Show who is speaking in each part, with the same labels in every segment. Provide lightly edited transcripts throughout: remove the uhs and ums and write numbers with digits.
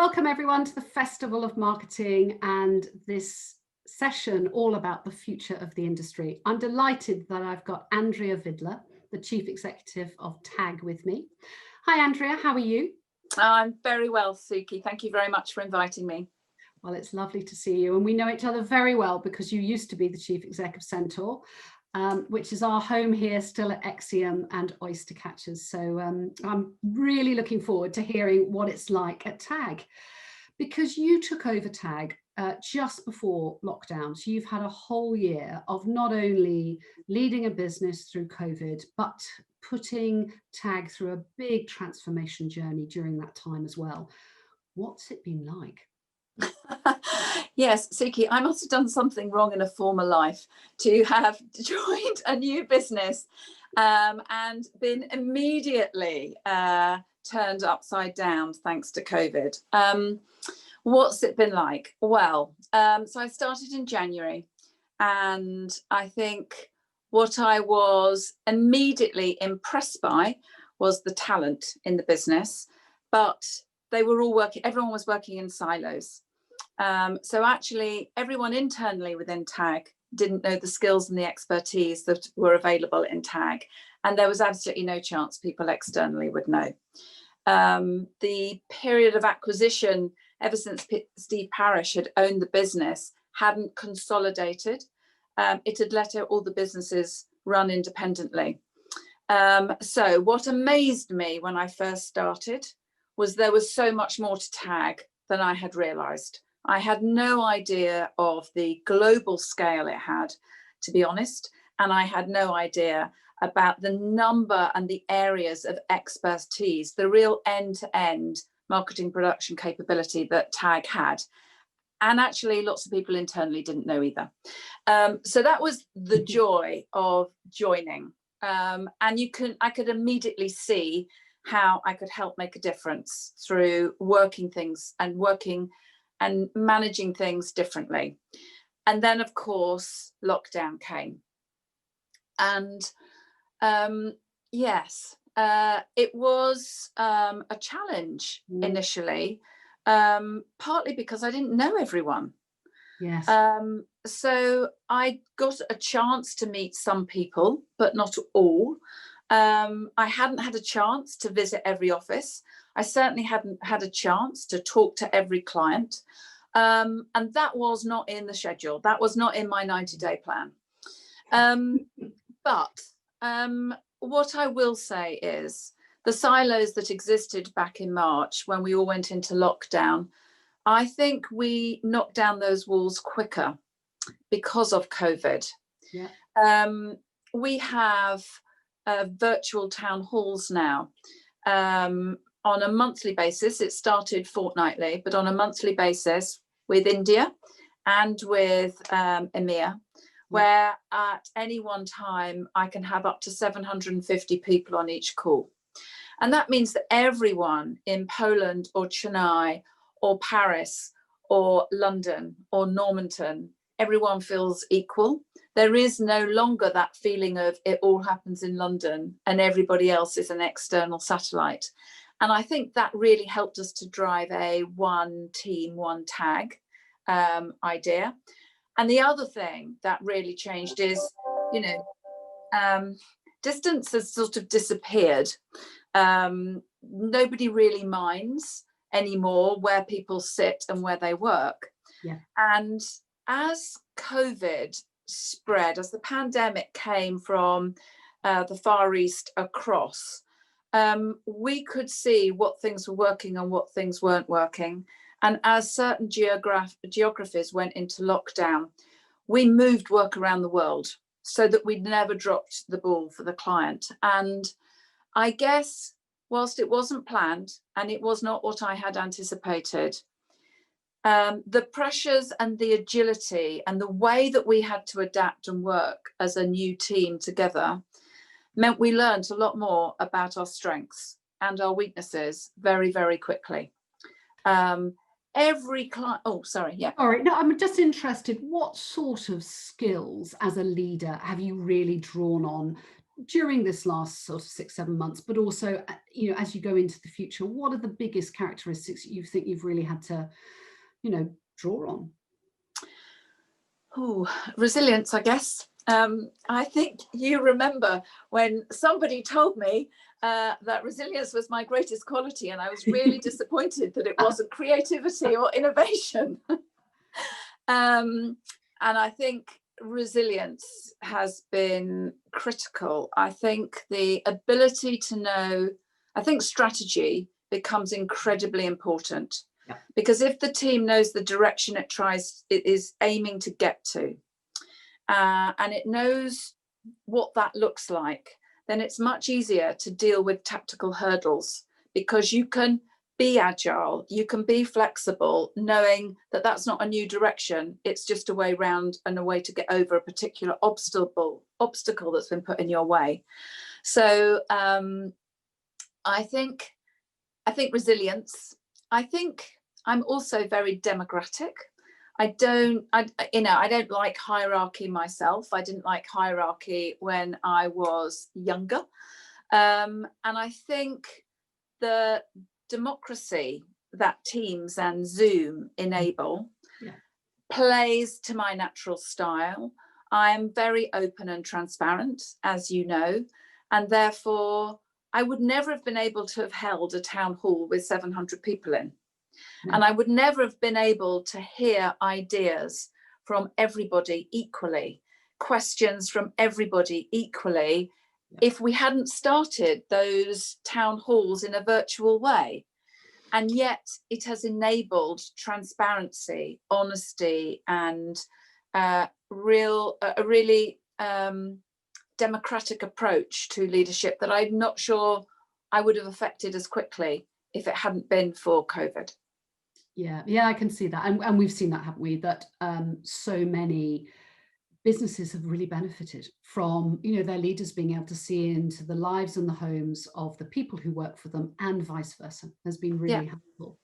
Speaker 1: Welcome everyone to the Festival of Marketing and this session all about the future of the industry. I'm delighted that I've got Andria Vidler, the Chief Executive of TAG with me. Hi Andria, how are you?
Speaker 2: I'm very well, Suki. Thank you very much for inviting me.
Speaker 1: Well, it's lovely to see you, and we know each other very well because you used to be the Chief Exec of Centaur, which is our home here still at EMEA and Oystercatchers. So I'm really looking forward to hearing what it's like at TAG, because you took over TAG just before lockdown. So you've had a whole year of not only leading a business through COVID, but putting TAG through a big transformation journey during that time as well. What's it been like?
Speaker 2: Yes, Suki, I must have done something wrong in a former life to have joined a new business and been immediately turned upside down thanks to COVID. What's it been like? Well, so I started in January, and I think what I was immediately impressed by was the talent in the business, but they were all working, everyone was working in silos. So actually everyone internally within TAG didn't know the skills and the expertise that were available in TAG, and there was absolutely no chance people externally would know. The period of acquisition ever since Steve Parish had owned the business hadn't consolidated. It had let all the businesses run independently. So what amazed me when I first started was there was so much more to TAG than I had realised. I had no idea of the global scale it had, to be honest, and I had no idea about the number and the areas of expertise, the real end-to-end marketing production capability that TAG had. And actually lots of people internally didn't know either. So that was the joy of joining. And I could immediately see how I could help make a difference through working and managing things differently. And then of course, lockdown came. And yes, it was a challenge initially, partly because I didn't know everyone.
Speaker 1: Yes.
Speaker 2: So I got a chance to meet some people, but not all. I hadn't had a chance to visit every office. I certainly hadn't had a chance to talk to every client. And that was not in the schedule. That was not in my 90-day plan. But what I will say is the silos that existed back in March when we all went into lockdown, I think we knocked down those walls quicker because of COVID. Yeah. We have virtual town halls now on a monthly basis. It started fortnightly, but on a monthly basis with India and with EMEA, where at any one time I can have up to 750 people on each call. And that means that everyone in Poland or Chennai or Paris or London or Normanton, everyone feels equal. There is no longer that feeling of it all happens in London and everybody else is an external satellite. And I think that really helped us to drive a one team, one TAG idea. And the other thing that really changed is, distance has sort of disappeared. Nobody really minds anymore where people sit and where they work. Yeah. And as COVID spread, as the pandemic came from the Far East across, we could see what things were working and what things weren't working. And as certain geographies went into lockdown, we moved work around the world so that we never dropped the ball for the client. And I guess whilst it wasn't planned and it was not what I had anticipated, the pressures and the agility and the way that we had to adapt and work as a new team together meant we learned a lot more about our strengths and our weaknesses very, very quickly. Every client, oh, sorry, yeah.
Speaker 1: All right, no, I'm just interested, what sort of skills as a leader have you really drawn on during this last sort of 6-7 months, but also, you know, as you go into the future, what are the biggest characteristics you think you've really had to, you know, draw on?
Speaker 2: Oh, resilience, I guess. I think you remember when somebody told me that resilience was my greatest quality, and I was really disappointed that it wasn't creativity or innovation. And I think resilience has been critical. I think the ability to know, I think strategy becomes incredibly important.
Speaker 1: Yeah.
Speaker 2: Because if the team knows the direction it is aiming to get to, and it knows what that looks like, then it's much easier to deal with tactical hurdles, because you can be agile, you can be flexible, knowing that that's not a new direction, it's just a way round and a way to get over a particular obstacle that's been put in your way. So I think resilience. I think I'm also very democratic. I don't like hierarchy myself. I didn't like hierarchy when I was younger. And I think the democracy that Teams and Zoom enable plays to my natural style. I am very open and transparent, as you know, and therefore I would never have been able to have held a town hall with 700 people in. And I would never have been able to hear ideas from everybody equally, questions from everybody equally, if we hadn't started those town halls in a virtual way. And yet it has enabled transparency, honesty, and a really democratic approach to leadership that I'm not sure I would have affected as quickly if it hadn't been for COVID.
Speaker 1: Yeah, I can see that. And we've seen that, haven't we? That so many businesses have really benefited from, you know, their leaders being able to see into the lives and the homes of the people who work for them, and vice versa, has been really helpful.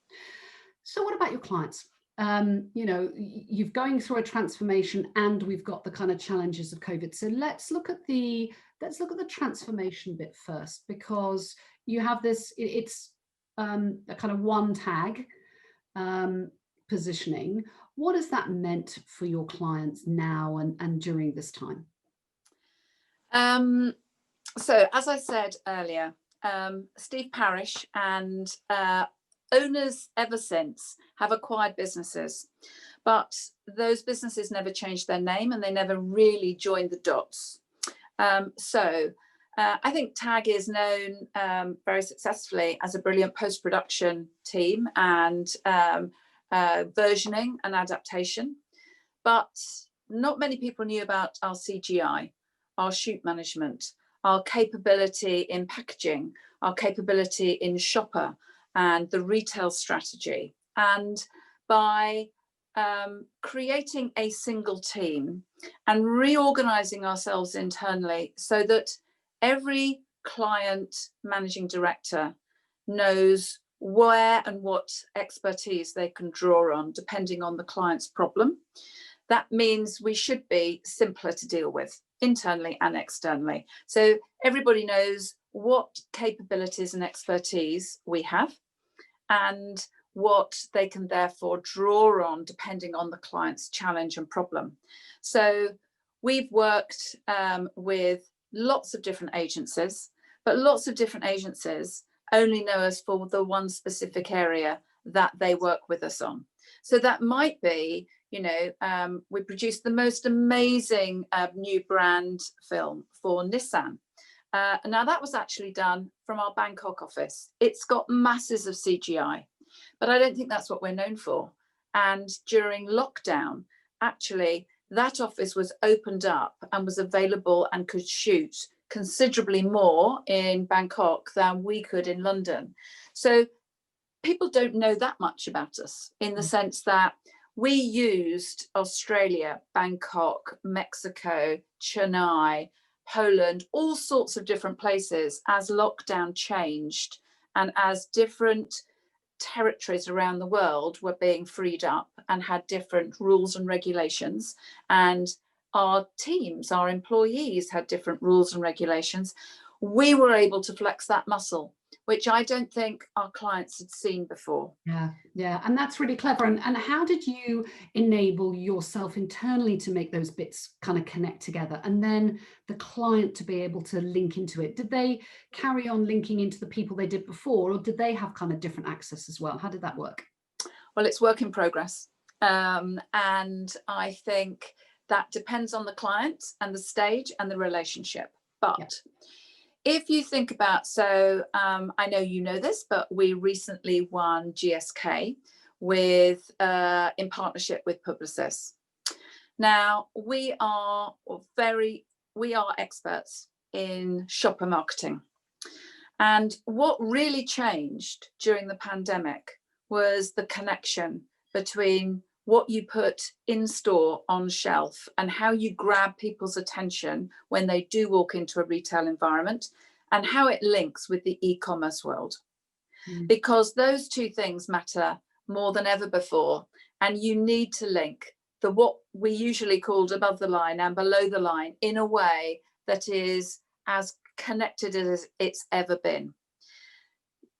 Speaker 1: So what about your clients? You know, you're going through a transformation, and we've got the kind of challenges of COVID. So let's look at the transformation bit first, because you have this, it's a kind of one tag positioning. What has that meant for your clients now and during this time?
Speaker 2: So as I said earlier, Steve Parish and owners ever since have acquired businesses, but those businesses never changed their name, and they never really joined the dots. I think TAG is known very successfully as a brilliant post-production team and versioning and adaptation, but not many people knew about our CGI, our shoot management, our capability in packaging, our capability in shopper, and the retail strategy. And by creating a single team and reorganizing ourselves internally so that every client managing director knows where and what expertise they can draw on depending on the client's problem, that means we should be simpler to deal with internally and externally. So everybody knows what capabilities and expertise we have and what they can therefore draw on depending on the client's challenge and problem. So we've worked with lots of different agencies, but lots of different agencies only know us for the one specific area that they work with us on. So that might be, you know, we produced the most amazing new brand film for Nissan. Now that was actually done from our Bangkok office. It's got masses of CGI, but I don't think that's what we're known for. And during lockdown, actually, that office was opened up and was available and could shoot considerably more in Bangkok than we could in London. So people don't know that much about us, in the sense that we used Australia, Bangkok, Mexico, Chennai, Poland, all sorts of different places as lockdown changed and as different territories around the world were being freed up and had different rules and regulations. And our teams, our employees had different rules and regulations. We were able to flex that muscle, which I don't think our clients had seen before.
Speaker 1: Yeah, and that's really clever. And how did you enable yourself internally to make those bits kind of connect together, and then the client to be able to link into it? Did they carry on linking into the people they did before, or did they have kind of different access as well? How did that work?
Speaker 2: Well, it's work in progress. And I think that depends on the client and the stage and the relationship. But if you think about, I know you know this, but we recently won GSK with in partnership with Publicis. Now, we are experts in shopper marketing. And what really changed during the pandemic was the connection between what you put in store on shelf and how you grab people's attention when they do walk into a retail environment, and how it links with the e-commerce world. Because those two things matter more than ever before, and you need to link what we usually called above the line and below the line in a way that is as connected as it's ever been.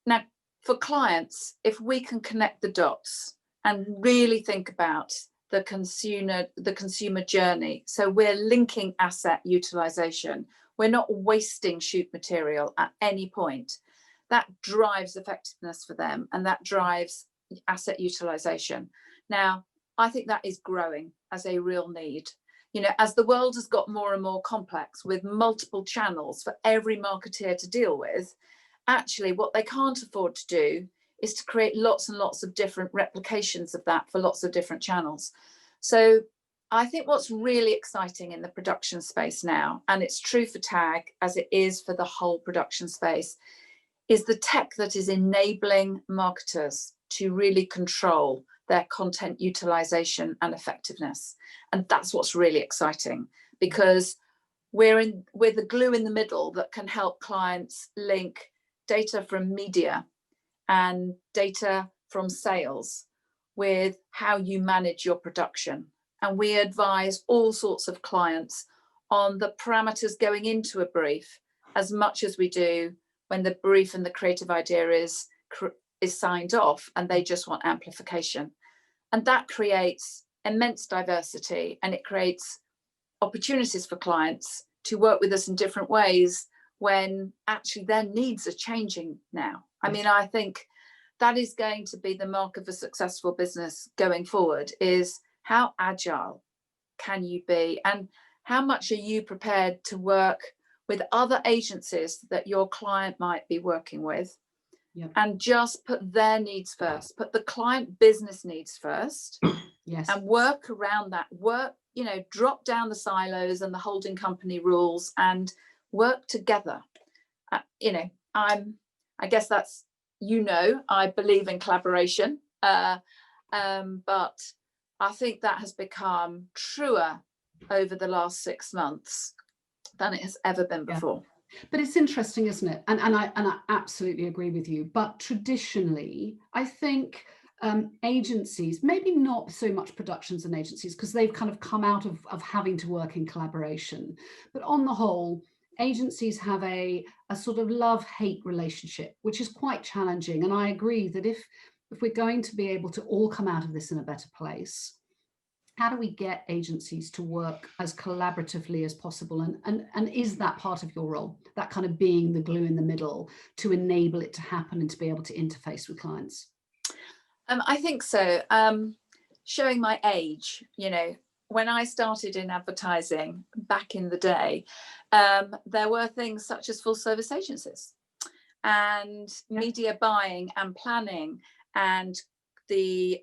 Speaker 2: Now, for clients, if we can connect the dots and really think about the consumer journey, so we're linking asset utilization, we're not wasting shoot material at any point, that drives effectiveness for them, and that drives asset utilization. Now, I think that is growing as a real need. You know, as the world has got more and more complex with multiple channels for every marketeer to deal with, actually what they can't afford to do is to create lots and lots of different replications of that for lots of different channels. So I think what's really exciting in the production space now, and it's true for TAG as it is for the whole production space, is the tech that is enabling marketers to really control their content utilization and effectiveness. And that's what's really exciting, because we're the glue in the middle that can help clients link data from media and data from sales with how you manage your production. And we advise all sorts of clients on the parameters going into a brief as much as we do when the brief and the creative idea is signed off and they just want amplification. And that creates immense diversity, and it creates opportunities for clients to work with us in different ways when actually their needs are changing now. I mean, I think that is going to be the mark of a successful business going forward, is how agile can you be, and how much are you prepared to work with other agencies that your client might be working with, and just put their needs first, put the client business needs first, and work around that, drop down the silos and the holding company rules and work together. I guess that's, I believe in collaboration, but I think that has become truer over the last 6 months than it has ever been before.
Speaker 1: But it's interesting, isn't it? And I absolutely agree with you. But traditionally, I think agencies, maybe not so much productions and agencies, because they've kind of come out of having to work in collaboration. But on the whole, agencies have a sort of love-hate relationship, which is quite challenging. And I agree that if we're going to be able to all come out of this in a better place, how do we get agencies to work as collaboratively as possible? And is that part of your role, that kind of being the glue in the middle to enable it to happen and to be able to interface with clients?
Speaker 2: I think so. Showing my age, when I started in advertising back in the day, there were things such as full service agencies and media buying and planning and the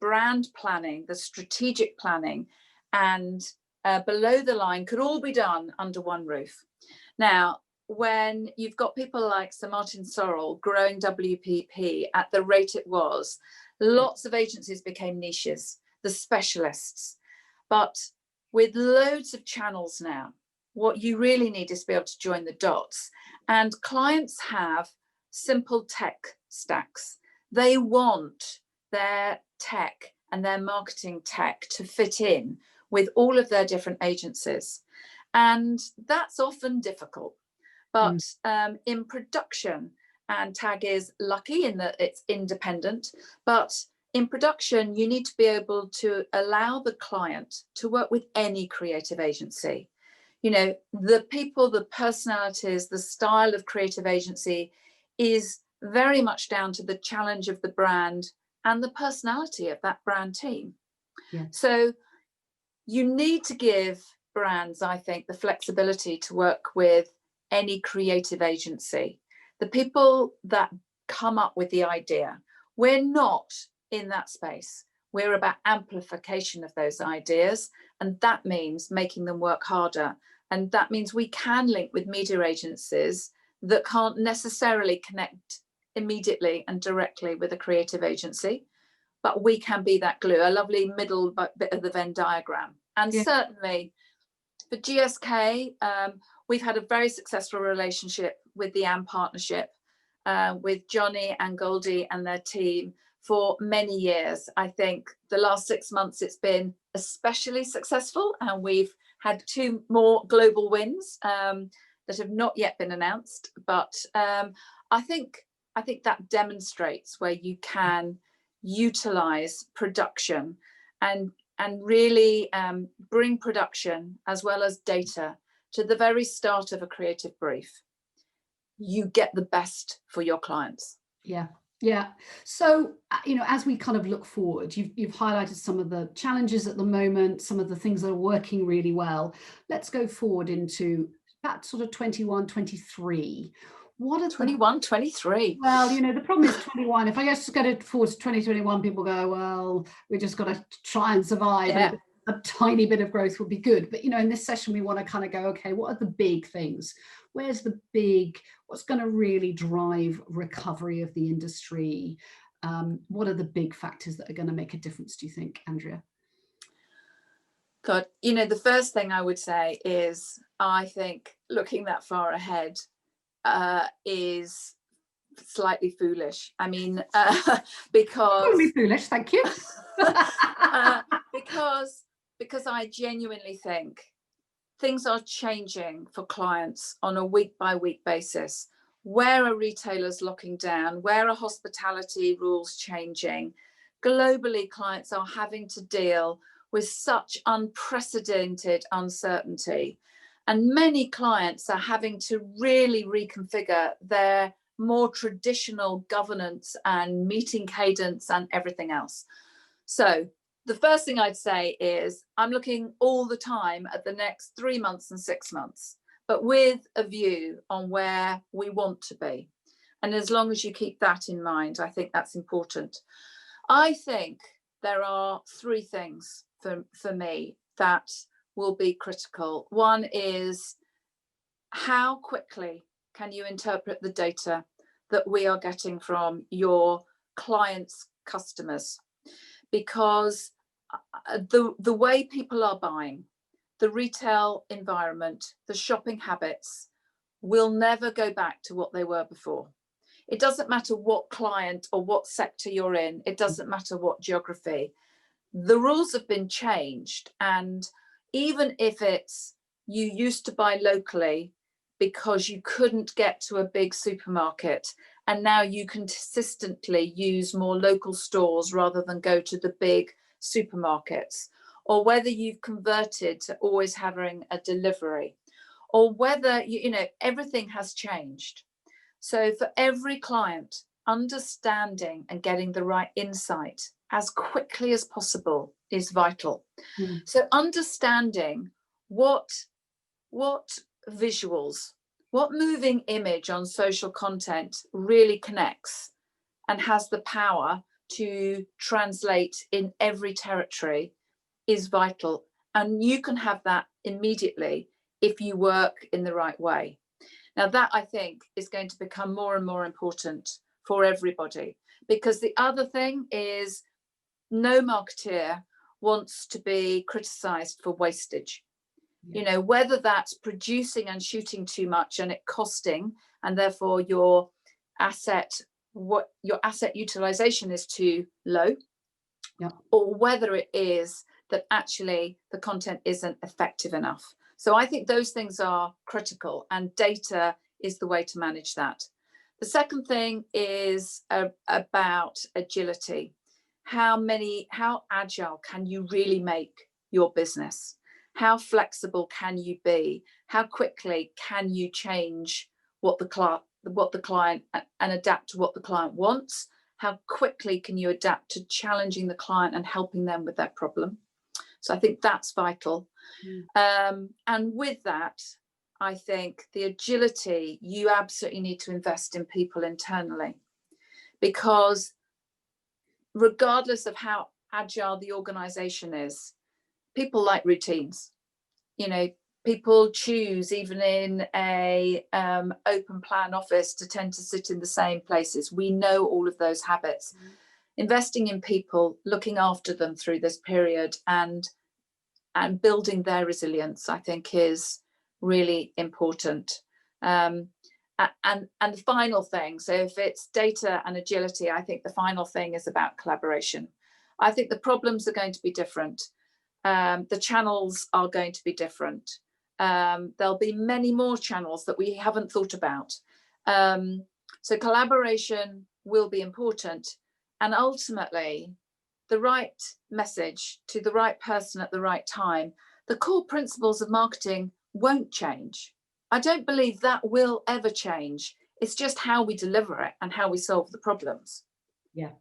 Speaker 2: brand planning, the strategic planning, and below the line could all be done under one roof. Now, when you've got people like Sir Martin Sorrell growing WPP at the rate it was, lots of agencies became niches, the specialists. But with loads of channels now, what you really need is to be able to join the dots. And clients have simple tech stacks. They want their tech and their marketing tech to fit in with all of their different agencies. And that's often difficult. But in production, and TAG is lucky in that it's independent, but in production, you need to be able to allow the client to work with any creative agency. You know, the people, the personalities, the style of creative agency is very much down to the challenge of the brand and the personality of that brand team.
Speaker 1: Yeah.
Speaker 2: So you need to give brands, I think, the flexibility to work with any creative agency. The people that come up with the idea, we're not in that space. We're about amplification of those ideas, and that means making them work harder. And that means we can link with media agencies that can't necessarily connect immediately and directly with a creative agency, but we can be that glue, a lovely middle bit of the Venn diagram. And certainly for GSK, we've had a very successful relationship with the AM partnership, with Johnny and Goldie and their team for many years. I think the last 6 months it's been especially successful, and we've had 2 more global wins that have not yet been announced. But I think that demonstrates where you can utilize production and really bring production as well as data to the very start of a creative brief. You get the best for your clients.
Speaker 1: Yeah. So, you know, as we kind of look forward, you've highlighted some of the challenges at the moment, some of the things that are working really well. Let's go forward into that sort of 21, 23. What are
Speaker 2: 21, 23?
Speaker 1: Well, you know, the problem is 21. If I just get it forward to 2021, people go, well, we just got to try and survive.
Speaker 2: Yeah.
Speaker 1: And a tiny bit of growth would be good. But, you know, in this session, we want to kind of go, okay, what are the big things? What's going to really drive recovery of the industry? What are the big factors that are going to make a difference, do you think, Andria?
Speaker 2: God, you know, the first thing I would say is I think looking that far ahead is slightly foolish. I mean, because
Speaker 1: Totally foolish, thank you.
Speaker 2: because I genuinely think things are changing for clients on a week by week basis. Where are retailers locking down? Where are hospitality rules changing? Globally, clients are having to deal with such unprecedented uncertainty. And many clients are having to really reconfigure their more traditional governance and meeting cadence and everything else. So the first thing I'd say is I'm looking all the time at the next 3 months and 6 months, but with a view on where we want to be. And as long as you keep that in mind, I think that's important. I think there are 3 things for me that will be critical. One is how quickly can you interpret the data that we are getting from your clients' customers? Because the way people are buying, the retail environment, the shopping habits will never go back to what they were before. It doesn't matter what client or what sector you're in. It doesn't matter what geography. The rules have been changed. And even if it's you used to buy locally because you couldn't get to a big supermarket, and now you consistently use more local stores rather than go to the big supermarkets, or whether you've converted to always having a delivery, or whether, you know, everything has changed. So for every client, understanding and getting the right insight as quickly as possible is vital. So understanding what visuals, what moving image on social content really connects and has the power to translate in every territory is vital. And you can have that immediately if you work in the right way. Now that, I think, is going to become more and more important for everybody, because the other thing is no marketeer wants to be criticized for wastage. You know, whether that's producing and shooting too much and it costing, and therefore your asset utilization is too low, or whether it is that actually the content isn't effective enough. So I think those things are critical, and data is the way to manage that. The second thing is about agility. How agile can you really make your business? How flexible can you be? How quickly can you change what the client and adapt to what the client wants? How quickly can you adapt to challenging the client and helping them with their problem? So I think that's vital. And with that, I think the agility, you absolutely need to invest in people internally, because regardless of how agile the organization is, people like routines. You know, people choose, even in a open plan office, to tend to sit in the same places. We know all of those habits. Investing in people, looking after them through this period, and building their resilience, I think, is really important. And the final thing, so if it's data and agility, I think the final thing is about collaboration. I think the problems are going to be different. The channels are going to be different. There'll be many more channels that we haven't thought about. So collaboration will be important, and ultimately the right message to the right person at the right time. The core principles of marketing won't change. I don't believe that will ever change. It's just how we deliver it and how we solve the problems.
Speaker 1: Yeah,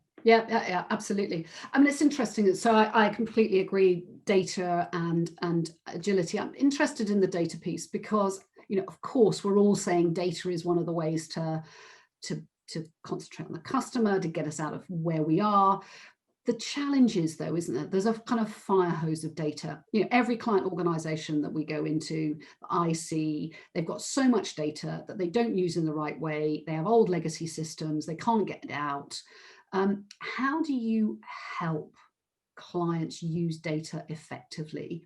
Speaker 1: absolutely. I mean, it's interesting. So I completely agree, data and agility. I'm interested in the data piece because, you know, of course, we're all saying data is one of the ways to concentrate on the customer, to get us out of where we are. The challenge is, though, isn't it? There's a kind of fire hose of data. You know, every client organization that we go into, I see, they've got so much data that they don't use in the right way. They have old legacy systems. They can't get it out. How do you help clients use data effectively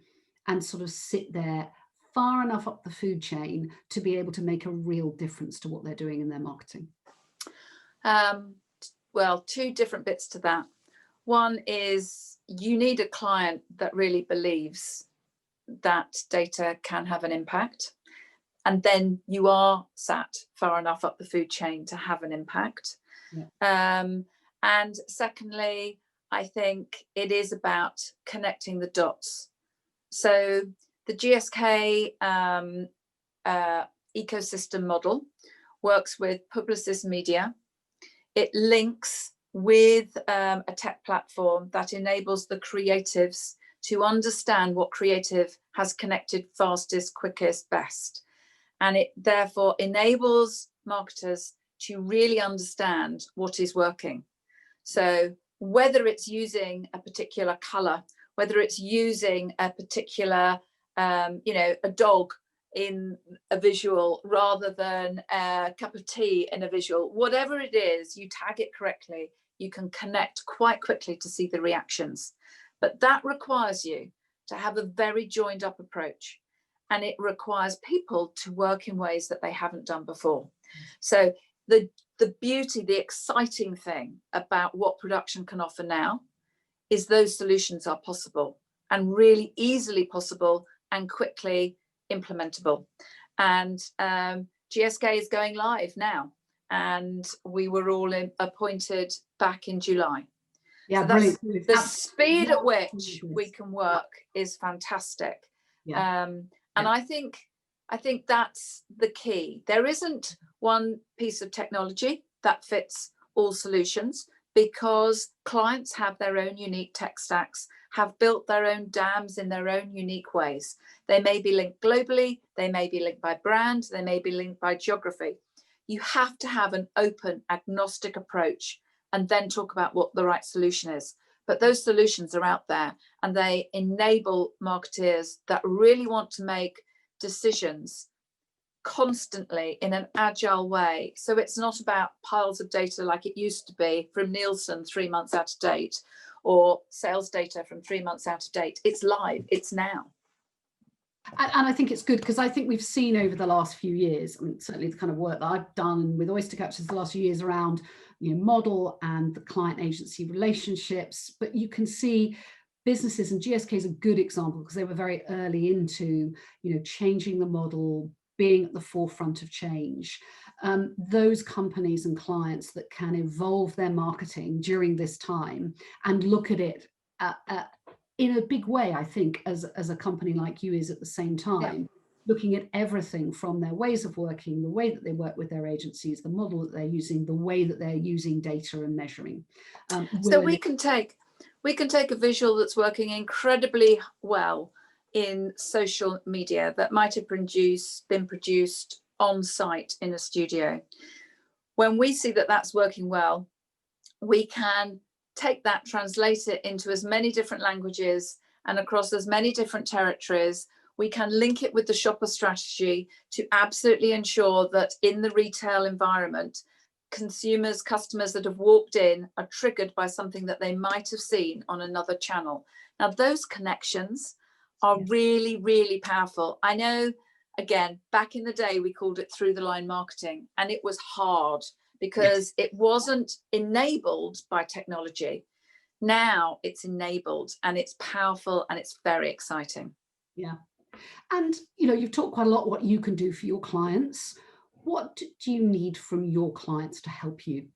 Speaker 1: and sort of sit there far enough up the food chain to be able to make a real difference to what they're doing in their marketing?
Speaker 2: Well, two different bits to that. One is you need a client that really believes that data can have an impact. And then you are sat far enough up the food chain to have an impact. Yeah. And secondly, I think it is about connecting the dots. So the GSK ecosystem model works with Publicis Media. It links with a tech platform that enables the creatives to understand what creative has connected fastest, quickest, best. And it therefore enables marketers to really understand what is working. So whether it's using a particular color, whether it's using a particular, a dog in a visual rather than a cup of tea in a visual, whatever it is, you tag it correctly, you can connect quite quickly to see the reactions. But that requires you to have a very joined up approach. And it requires people to work in ways that they haven't done before. So the beauty, the exciting thing about what production can offer now is those solutions are possible and really easily possible and quickly implementable. And GSK is going live now, and we were all appointed back in July.
Speaker 1: Yeah,
Speaker 2: so
Speaker 1: brilliant.
Speaker 2: The speed at which we can work is fantastic. Yeah. And I think that's the key. There isn't one piece of technology that fits all solutions, because clients have their own unique tech stacks, have built their own dams in their own unique ways. They may be linked globally, they may be linked by brand, they may be linked by geography. You have to have an open, agnostic approach and then talk about what the right solution is. But those solutions are out there, and they enable marketeers that really want to make decisions constantly in an agile way. So it's not about piles of data like it used to be from Nielsen 3 months out of date, or sales data from 3 months out of date. It's live, it's now.
Speaker 1: And I think it's good, because I think we've seen over the last few years, I mean, certainly the kind of work that I've done with Oystercatchers the last few years around, model and the client agency relationships, but you can see businesses, and GSK is a good example because they were very early into, changing the model, being at the forefront of change. Those companies and clients that can evolve their marketing during this time and look at it in a big way, I think, as a company like you is at the same time, looking at everything from their ways of working, the way that they work with their agencies, the model that they're using, the way that they're using data and measuring.
Speaker 2: So we can take a visual that's working incredibly well in social media that might have been produced on site in a studio. When we see that that's working well, we can take that, translate it into as many different languages and across as many different territories. We can link it with the shopper strategy to absolutely ensure that in the retail environment, customers that have walked in are triggered by something that they might have seen on another channel. Now, those connections are really, really powerful. I know, again, back in the day, we called it through the line marketing, and it was hard because it wasn't enabled by technology. Now it's enabled and it's powerful and it's very exciting.
Speaker 1: Yeah. And, you've talked quite a lot what you can do for your clients. What do you need from your clients to help you?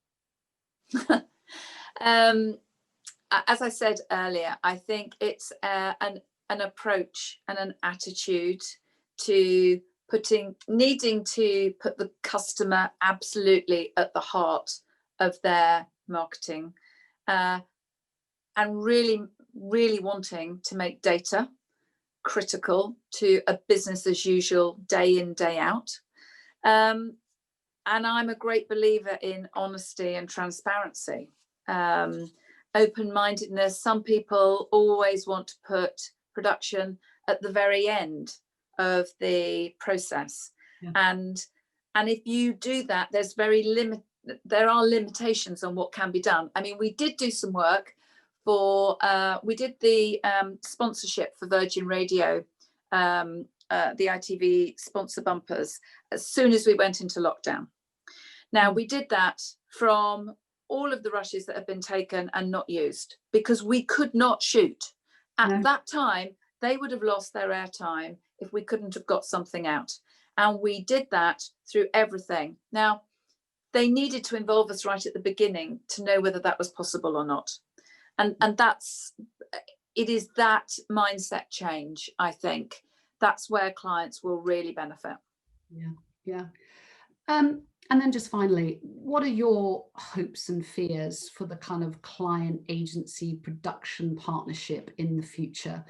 Speaker 2: As I said earlier, I think it's an approach and an attitude to needing to put the customer absolutely at the heart of their marketing, and really, really wanting to make data critical to a business as usual, day in, day out. And I'm a great believer in honesty and transparency, open-mindedness. Some people always want to put production at the very end of the process. And if you do that, there are limitations on what can be done. I mean, we did do some work we did the sponsorship for Virgin Radio, the ITV sponsor bumpers, as soon as we went into lockdown. Now, we did that from all of the rushes that have been taken and not used because we could not shoot. At that time, they would have lost their airtime if we couldn't have got something out. And we did that through everything. Now, they needed to involve us right at the beginning to know whether that was possible or not. And it is that mindset change, I think. That's where clients will really benefit.
Speaker 1: Yeah. And then just finally, what are your hopes and fears for the kind of client agency production partnership in the future?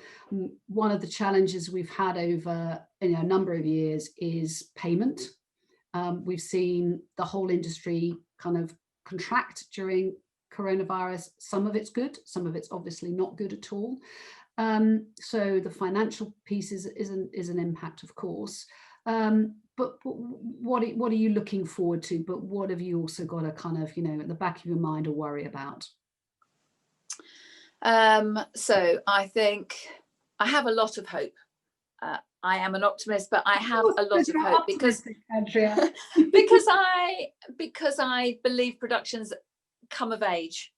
Speaker 1: One of the challenges we've had over a number of years is payment. We've seen the whole industry kind of contract during coronavirus. Some of it's good, some of it's obviously not good at all. So the financial piece is an impact, of course. But what are you looking forward to? But what have you also got to kind of, at the back of your mind or worry about?
Speaker 2: So I think I have a lot of hope. I am an optimist, but I have a lot of hope because
Speaker 1: Andria.
Speaker 2: because I believe productions come of age,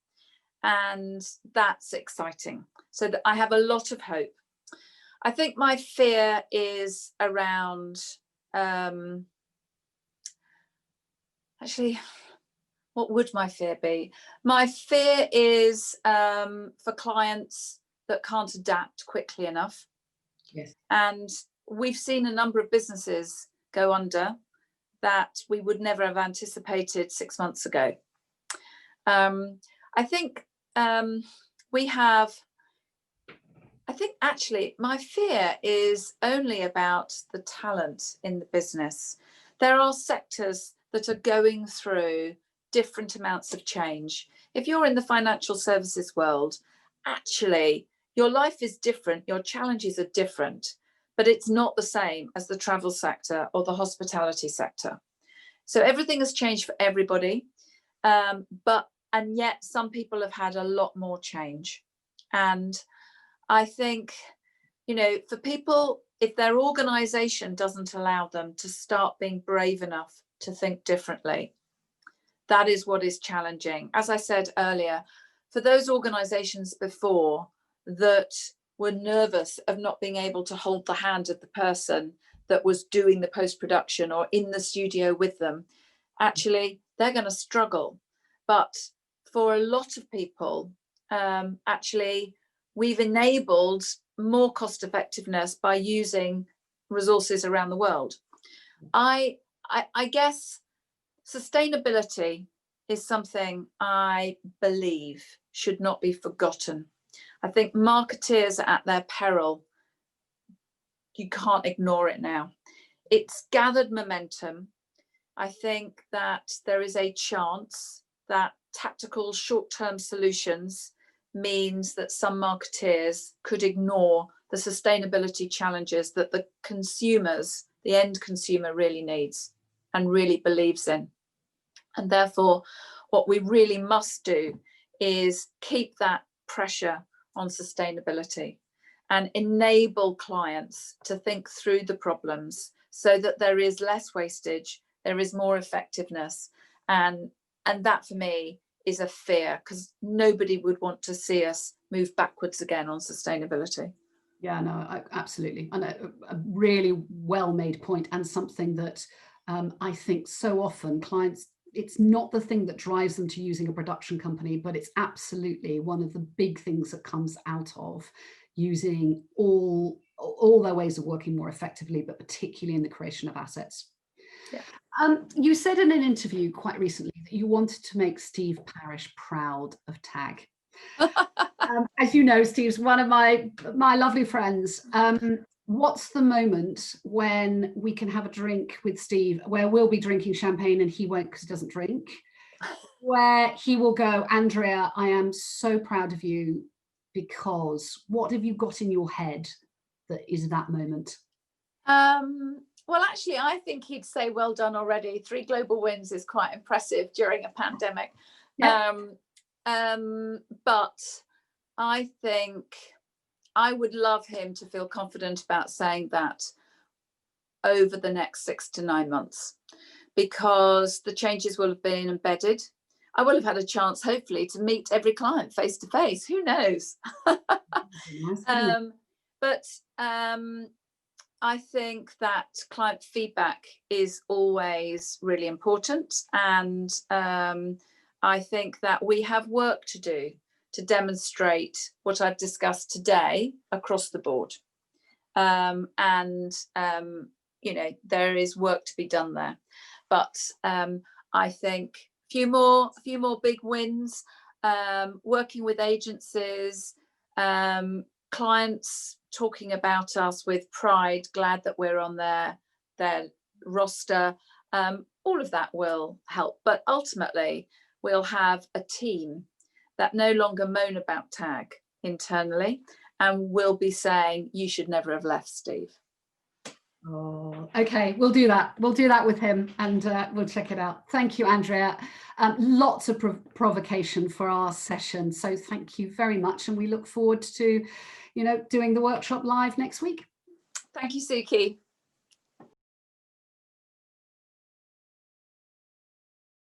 Speaker 2: and that's exciting. So that I have a lot of hope. I think my fear is around actually, what would my fear be? My fear is for clients that can't adapt quickly enough.
Speaker 1: Yes.
Speaker 2: And we've seen a number of businesses go under that we would never have anticipated 6 months ago. I think actually my fear is only about the talent in the business. There are sectors that are going through different amounts of change. If you're in the financial services world, actually your life is different, your challenges are different, but it's not the same as the travel sector or the hospitality sector. So everything has changed for everybody, and yet some people have had a lot more change. And I think, for people, if their organisation doesn't allow them to start being brave enough to think differently, that is what is challenging. As I said earlier, for those organisations before, that were nervous of not being able to hold the hand of the person that was doing the post-production or in the studio with them, actually they're going to struggle. But for a lot of people, actually we've enabled more cost effectiveness by using resources around the world. I guess sustainability is something I believe should not be forgotten. I think marketeers are at their peril. You can't ignore it now. It's gathered momentum. I think that there is a chance that tactical short-term solutions means that some marketeers could ignore the sustainability challenges that the consumers, the end consumer, really needs and really believes in. And therefore, what we really must do is keep that pressure on sustainability and enable clients to think through the problems so that there is less wastage, there is more effectiveness. And that for me is a fear, because nobody would want to see us move backwards again on sustainability.
Speaker 1: Yeah, no, absolutely. And a really well-made point, and something that I think so often clients, it's not the thing that drives them to using a production company, but it's absolutely one of the big things that comes out of using all their ways of working more effectively, but particularly in the creation of assets.
Speaker 2: Yeah.
Speaker 1: You said in an interview quite recently that you wanted to make Steve Parish proud of TAG. As you know, Steve's one of my lovely friends. What's the moment when we can have a drink with Steve, where we'll be drinking champagne and he won't because he doesn't drink, where he will go, Andrea, I am so proud of you, because what have you got in your head that is that moment?
Speaker 2: Well, actually, I think he'd say, well done already. 3 global wins is quite impressive during a pandemic. Yeah. But I think I would love him to feel confident about saying that over the next 6 to 9 months, because the changes will have been embedded. I will have had a chance, hopefully, to meet every client face to face. Who knows? But I think that client feedback is always really important. And I think that we have work to do to demonstrate what I've discussed today across the board. You know, there is work to be done there. But I think a few more big wins, working with agencies, clients talking about us with pride, glad that we're on their roster. All of that will help. But ultimately, we'll have a team that no longer moan about TAG internally and will be saying, you should never have left, Steve.
Speaker 1: Oh, okay, we'll do that. We'll do that with him, and we'll check it out. Thank you, Andrea. Lots of provocation for our session. So thank you very much. And we look forward to, you know, doing the workshop live next week.
Speaker 2: Thank you, Suki.